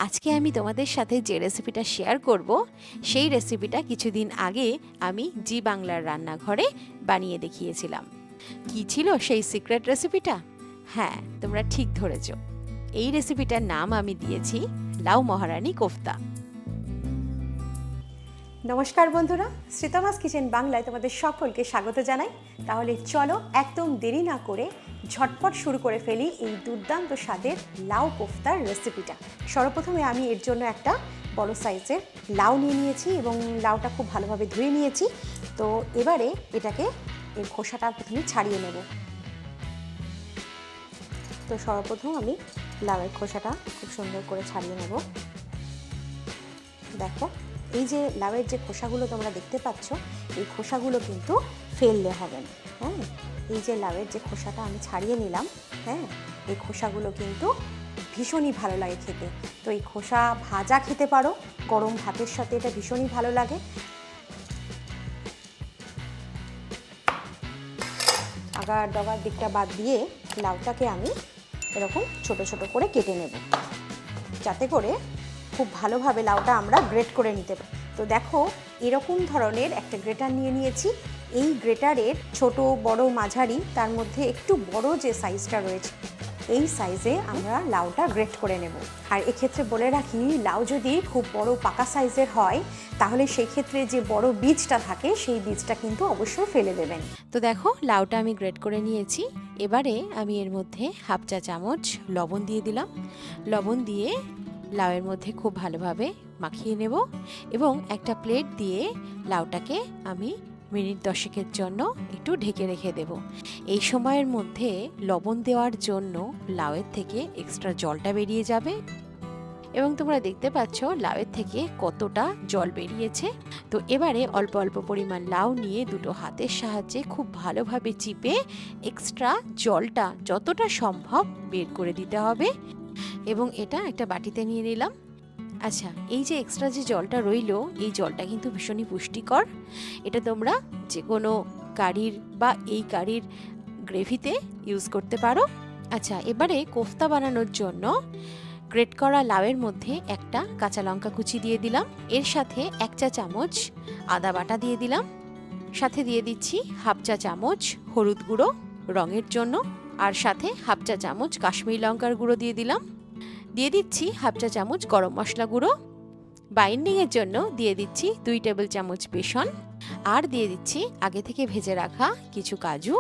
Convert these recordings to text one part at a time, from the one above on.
আজকে আমি তোমাদের সাথে যে রেসিপিটা শেয়ার করব সেই রেসিপিটা কিছুদিন আগে আমি জি বাংলার রান্নাঘরে বানিয়ে দেখিয়েছিলাম। কি ছিল সেই সিক্রেট রেসিপিটা? হ্যাঁ, তোমরা ঠিক ধরেছ। এই রেসিপিটার নাম আমি দিয়েছি লাউ মহারানী কোফতা। নমস্কার বন্ধুরা, শ্রীতমাস কিচেন বাংলায় তোমাদের সকলকে স্বাগত জানাই। তাহলে চলো একদম দেরি না করে ঝটপট শুরু করে ফেলি এই দুর্দান্ত স্বাদের লাউ কোফতার রেসিপিটা। সর্বপ্রথমে আমি এর জন্য একটা বড় সাইজের লাউ নিয়ে নিয়েছি এবং লাউটা খুব ভালোভাবে ধুয়ে নিয়েছি। তো এবারে এটাকে এর খোসাটা প্রথমে ছাড়িয়ে নেব। তো সর্বপ্রথম আমি লাউয়ের খোসাটা খুব সুন্দর করে ছাড়িয়ে নেব। দেখো, এই যে লাউয়ের যে খোসাগুলো তোমরা দেখতে পাচ্ছ, এই খোসাগুলো কিন্তু ফেললে হবে না। হ্যাঁ, এই যে লাউয়ের যে খোসাটা আমি ছাড়িয়ে নিলাম, হ্যাঁ, এই খোসাগুলো কিন্তু ভীষণই ভালো লাগে খেতে। তো এই খোসা ভাজা খেতে পারো, গরম ভাতের সাথে এটা ভীষণই ভালো লাগে। আগার ডগার দিকটা বাদ দিয়ে লাউটাকে আমি এরকম ছোট ছোট করে কেটে নেব, যাতে করে খুব ভালোভাবে লাউটা আমরা গ্রেট করে নিতে পারি। তো দেখো, এরকম ধরনের একটা গ্রেটার নিয়ে নিয়েছি। এই গ্রেটারের ছোট বড় মাঝারি, তার মধ্যে একটু বড় যে সাইজটা রয়েছে, এই সাইজে আমরা লাউটা গ্রেট করে নেব। আর এক্ষেত্রে বলে রাখি, লাউ যদি খুব বড় পাকা সাইজের হয়, তাহলে সেই ক্ষেত্রে যে বড় বীজটা থাকে সেই বীজটা কিন্তু অবশ্যই ফেলে দেবেন। তো দেখো, লাউটা আমি গ্রেট করে নিয়েছি। এবারে আমি এর মধ্যে হাফ চা চামচ লবণ দিয়ে দিলাম। লবণ দিয়ে লাউয়ের মধ্যে খুব ভালোভাবে মাখিয়ে নেব এবং একটা প্লেট দিয়ে লাউটাকে আমি মিনিট 10 জন্য একটু ঢেকে রেখে দেব। এই সময়ের মধ্যে লবণ দেওয়ার জন্য লাউয়ের থেকে এক্সট্রা জলটা বেরিয়ে যাবে এবং তোমরা দেখতে পাচ্ছ লাউয়ের থেকে কতটা জল বেরিয়েছে। তো এবারে অল্প অল্প পরিমাণ লাউ নিয়ে দুটো হাতের সাহায্যে খুব ভালোভাবে চিপে এক্সট্রা জলটা যতটা সম্ভব বের করে দিতে হবে এবং এটা একটা বাটিতে নিয়ে নিলাম। আচ্ছা, এই যে এক্সট্রা যে জলটা রইলো, এই জলটা কিন্তু ভীষণই পুষ্টিকর। এটা তোমরা যে কোনো কারির বা এই কারির গ্রেভিতে ইউজ করতে পারো। আচ্ছা, এবারে কোফতা বানানোর জন্য গ্রেট করা লাউয়ের মধ্যে একটা কাঁচা লঙ্কা কুচি দিয়ে দিলাম। এর সাথে 1 চা চামচ আদা বাটা দিয়ে দিলাম। সাথে দিয়ে দিচ্ছি হাফ চা চামচ হলুদ গুঁড়ো রঙের জন্য, আর সাথে হাফ চা চামচ কাশ্মীরি লঙ্কার গুঁড়ো দিয়ে দিলাম। দিয়ে দিচ্ছি হাফ চা চামচ গরম মশলা গুঁড়ো। বাইন্ডিংয়ের জন্য দিয়ে দিচ্ছি 2 টেবিল চামচ বেসন, আর দিয়ে দিচ্ছি আগে থেকে ভেজে রাখা কিছু কাজু।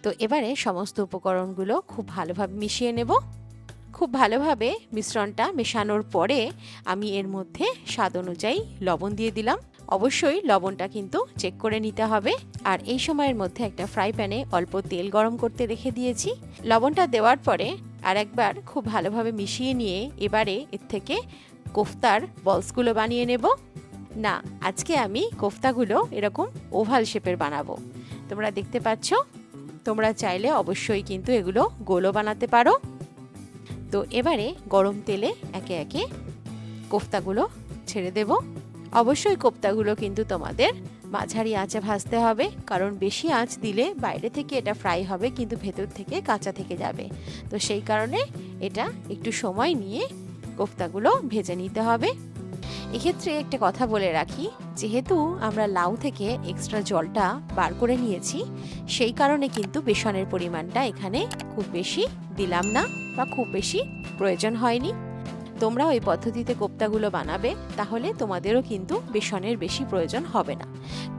তো এবারে সমস্ত উপকরণগুলো খুব ভালোভাবে মিশিয়ে নেব। খুব ভালোভাবে মিশ্রণটা মেশানোর পরে আমি এর মধ্যে স্বাদ অনুযায়ী লবণ দিয়ে দিলাম। অবশ্যই লবণটা কিন্তু চেক করে নিতে হবে। আর এই সময়ের মধ্যে একটা ফ্রাই প্যানে অল্প তেল গরম করতে রেখে দিয়েছি। লবণটা দেওয়ার পরে আর একবার খুব ভালোভাবে মিশিয়ে নিয়ে এবারে এর থেকে কোফতার বলসগুলো বানিয়ে নেব। না, আজকে আমি কোফতাগুলো এরকম ওভাল শেপের বানাবো। তোমরা দেখতে পাচ্ছ, তোমরা চাইলে অবশ্যই কিন্তু এগুলো গোলও বানাতে পারো। তো এবারে গরম তেলে একে একে কোফতাগুলো ছেড়ে দেব। অবশ্যই কোফতাগুলো কিন্তু তোমাদের মাঝারি আঁচে ভাজতে হবে, কারণ বেশি আঁচ দিলে বাইরে থেকে এটা ফ্রাই হবে কিন্তু ভেতর থেকে কাঁচা থেকে যাবে। তো সেই কারণে এটা একটু সময় নিয়ে কোফতাগুলো ভেজে নিতে হবে। এক্ষেত্রে একটা কথা বলে রাখি, যেহেতু আমরা লাউ থেকে এক্সট্রা জলটা বার করে নিয়েছি, সেই কারণে কিন্তু বেসনের পরিমাণটা এখানে খুব বেশি দিলাম না বা খুব বেশি প্রয়োজন হয়নি। তোমরা ওই পদ্ধতিতে কোফতাগুলো বানাবে, তাহলে তোমাদেরও কিন্তু বেসনের বেশি প্রয়োজন হবে না।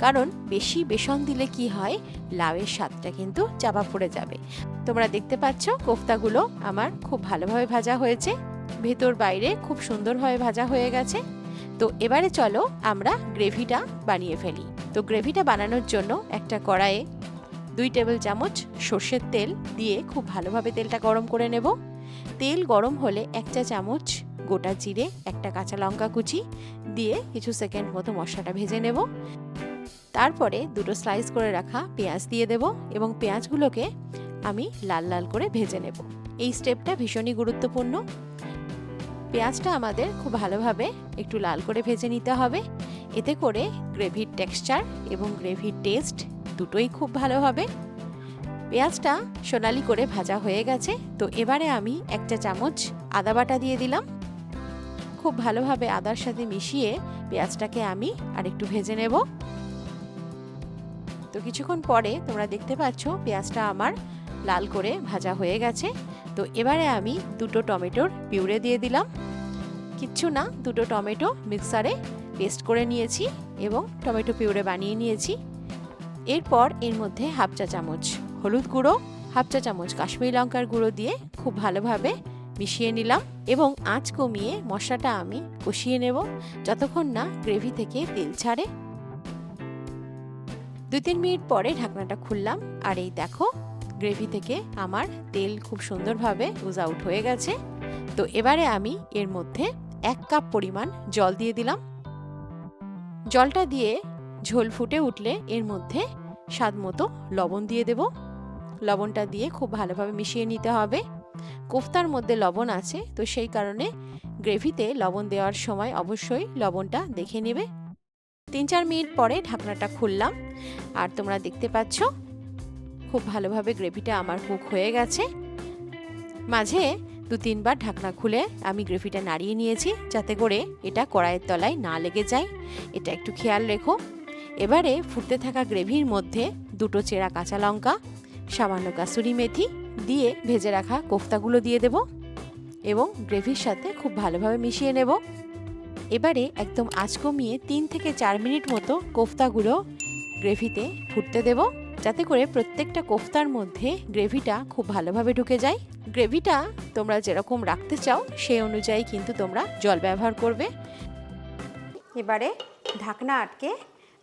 কারণ বেশি বেসন দিলে কি হয়, লাউয়ের স্বাদটা কিন্তু চাপা পড়ে যাবে। তোমরা দেখতে পাচ্ছ কোফতাগুলো আমার খুব ভালোভাবে ভাজা হয়েছে, ভেতর বাইরে খুব সুন্দরভাবে ভাজা হয়ে গেছে। তো এবারে চলো আমরা গ্রেভিটা বানিয়ে ফেলি। তো গ্রেভিটা বানানোর জন্য একটা কড়াইয়ে 2 টেবিল চামচ সর্ষের তেল দিয়ে খুব ভালোভাবে তেলটা গরম করে নেব। তেল গরম হলে 1 চা চামচ গোটা জিরে, একটা কাঁচা লঙ্কা কুচি দিয়ে কিছু সেকেন্ড মতো মশলাটা ভেজে নেব। তারপরে দুটো স্লাইস করে রাখা পেঁয়াজ দিয়ে দেব এবং পেঁয়াজগুলোকে আমি লাল লাল করে ভেজে নেব। এই স্টেপটা ভীষণই গুরুত্বপূর্ণ। পেঁয়াজটা আমাদের খুব ভালোভাবে একটু লাল করে ভেজে নিতে হবে। এতে করে গ্রেভির টেক্সচার এবং গ্রেভির টেস্ট দুটোই খুব ভালো হবে। পেঁয়াজটা সোনালি করে ভাজা হয়ে গেছে। তো এবারে আমি 1 চা চামচ আদা বাটা দিয়ে দিলাম। খুব ভালোভাবে আদার সাথে মিশিয়ে পেঁয়াজটাকে আমি আরেকটু ভেজে নেব। তো কিছুক্ষণ পরে তোমরা দেখতে পাচ্ছ পেঁয়াজটা আমার লাল করে ভাজা হয়ে গেছে। তো এবারে আমি 2টো টমেটোর পিউরে দিয়ে দিলাম। কিচ্ছু না, 2টো টমেটো মিক্সারে পেস্ট করে নিয়েছি এবং টমেটো পিউরে বানিয়ে নিয়েছি। এরপর এর মধ্যে হাফ চা চামচ হলুদ গুঁড়ো, হাফ চা চামচ কাশ্মীরি লঙ্কার গুঁড়ো দিয়ে খুব ভালোভাবে মিশিয়ে নিলাম এবং আঁচ কমিয়ে মশলাটা আমি কষিয়ে নেব যতক্ষণ না গ্রেভি থেকে তেল ছাড়ে। 2-3 মিনিট পরে ঢাকনাটা খুললাম আর এই দেখো গ্রেভি থেকে আমার তেল খুব সুন্দরভাবে উজ আউট হয়ে গেছে। তো এবারে আমি এর মধ্যে 1 কাপ পরিমাণ জল দিয়ে দিলাম। জলটা দিয়ে ঝোল ফুটে উঠলে এর মধ্যে স্বাদ মতো লবণ দিয়ে দেব। লবণটা দিয়ে খুব ভালোভাবে মিশিয়ে নিতে হবে। কোফতার মধ্যে লবণ আছে, তো সেই কারণে গ্রেভিতে লবণ দেওয়ার সময় অবশ্যই লবণটা দেখে নেবে। 3-4 মিনিট পরে ঢাকনাটা খুললাম আর তোমরা দেখতে পাচ্ছ খুব ভালোভাবে গ্রেভিটা আমার কুক হয়ে গেছে। মাঝে 2-3 বার ঢাকনা খুলে আমি গ্রেভিটা নাড়িয়ে নিয়েছি যাতে করে এটা কড়াইয়ের তলায় না লেগে যায়, এটা একটু খেয়াল রেখো। এবারে ফুটতে থাকা গ্রেভির মধ্যে 2টো চেরা কাঁচা লঙ্কা, সামান্য কাসুরি মেথি দিয়ে ভেজে রাখা কোফতাগুলো দিয়ে দেব এবং গ্রেভির সাথে খুব ভালোভাবে মিশিয়ে নেব। এবারে একদম আঁচ কমিয়ে 3 থেকে 4 মিনিট মতো কোফতাগুলো গ্রেভিতে ফুটতে দেব যাতে করে প্রত্যেকটা কোফতার মধ্যে গ্রেভিটা খুব ভালোভাবে ঢুকে যায়। গ্রেভিটা তোমরা যেরকম রাখতে চাও সেই অনুযায়ী কিন্তু তোমরা জল ব্যবহার করবে। এবারে ঢাকনা আটকে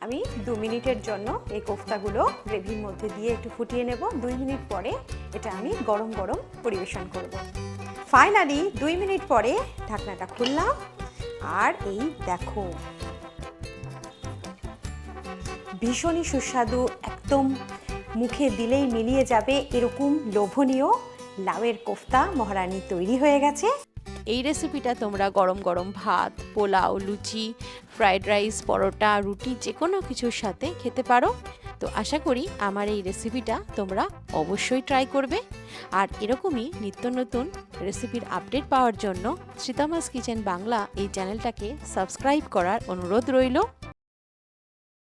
আমি 2 মিনিটের জন্য এই কোফতাগুলো গ্রেভির মধ্যে দিয়ে একটু ফুটিয়ে নেব। 2 মিনিট পরে এটা আমি গরম গরম পরিবেশন করব। ফাইনালি 2 মিনিট পরে ঢাকনাটা খুললাম আর এই দেখো ভীষণই সুস্বাদু, একদম মুখে দিলেই মিলিয়ে যাবে এরকম লোভনীয় লাউয়ের কোফতা মহারানী তৈরি হয়ে গেছে। এই রেসিপিটা তোমরা গরম গরম ভাত, পোলাও, লুচি, ফ্রাইড রাইস, পরোটা, রুটি যে কোনো কিছুর সাথে খেতে পারো। তো আশা করি আমার এই রেসিপিটা তোমরা অবশ্যই ট্রাই করবে। আর এরকমই নিত্য নতুন রেসিপির আপডেট পাওয়ার জন্য শ্রীতমাস কিচেন বাংলা এই চ্যানেলটাকে সাবস্ক্রাইব করার অনুরোধ রইল।